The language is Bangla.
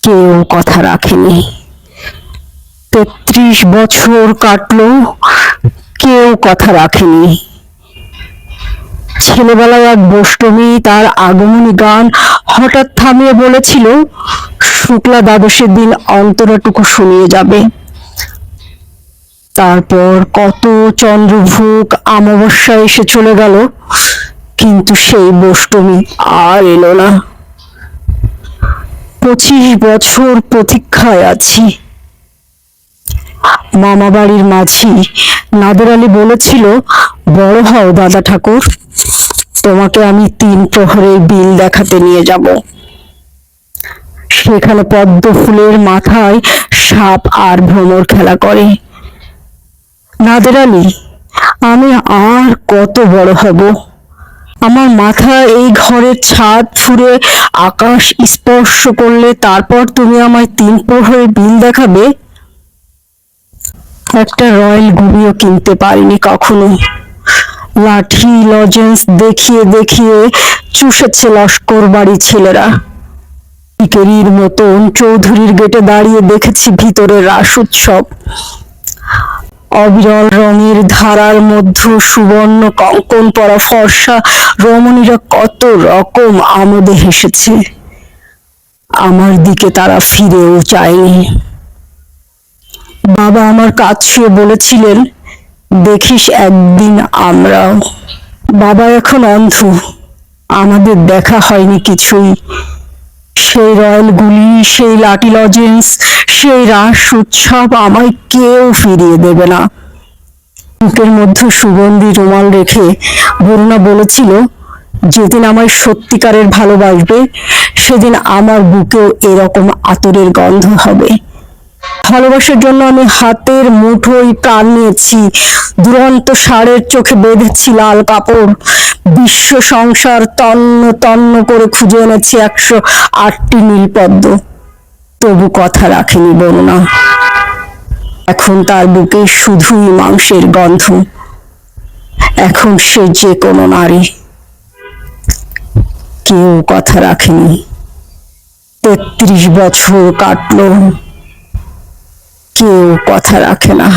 কেউ কথা রাখেনি। ৩৩ বছর কাটলো, কেউ কথা রাখেনি। ছেলেবেলায় এক বৈষ্ণবী তার আগমনী গান হঠাৎ থামিয়ে বলেছিল, শুক্লা দ্বাদশের দিন অন্তরাটুকু শুনিয়ে যাবে। তারপর কত চন্দ্রভোগ অমাবস্যা এসে চলে গেল, কিন্তু সেই বৈষ্ণবী আর এলো না। 25 বছর প্রতীক্ষায় আছি। মামা বাড়ির মাঝি নাদের আলী বলেছিল, বড় হও দাদা ঠাকুর, তোমাকে আমি 3 প্রহরের বিল দেখাতে নিয়ে যাব। সেখানে পদ্ম ফুলের মাথায় সাপ আর ভ্রমর খেলা করে। নাদের আলী, আমি আর কত বড় হব? আমার মাথা এই ঘরের ছাদ ফুঁড়ে আকাশ স্পর্শ করলে তারপর তুমি আমায় 3 প্রহরের বিল দেখাবে? একটা রয়্যাল গুলিও কিনতে পারিনি কখনো। লাঠি লজেন্স দেখিয়ে দেখিয়ে চুষেছে লস্কর বাড়ি ছেলেরা। টিকেরির মতন চৌধুরীর গেটে দাঁড়িয়ে দেখেছি ভিতরে রাস উৎসব। অবিরল রঙের ধারার মধ্যে সুবর্ণ কঙ্কন পরা ফর্সা রমণীরা কত রকম আমোদে হেসেছে। আমার দিকে তারা ফিরেও চায়নি। বাবা আমার কাজ ছুঁয়ে বলেছিলেন, দেখিস একদিন আমরাও। বাবা এখন অন্ধ, আমাদের দেখা হয়নি কিছুই। সেই রয়্যাল গুলি, সেই লাঠি লজেন্স, সেই রাস উৎসব আমায় কেউ ফিরিয়ে দেবে না। বুকের মধ্যে সুগন্ধি রুমাল রেখে বরুণা বলেছিল, যেদিন আমায় সত্যিকারের ভালোবাসবে সেদিন আমার বুকেও এরকম আতরের গন্ধ হবে। ভালোবাসার জন্য আমি হাতের মুঠোয় প্রাণ নিয়েছি, দুরন্ত ষাঁড়ের চোখে বেঁধেছি লাল কাপড়, বিশ্ব সংসার তন্ন তন্ন করে খুঁজে এনেছি 108টি নীলপদ্ম, তবু কথা রাখেনি বরুণা। এখন তার বুকে শুধুই মাংসের গন্ধ। এখন সে যে কোনো নারী। কেউ কথা রাখেনি। 33 বছর কাটলো, কেউ কথা রাখে না।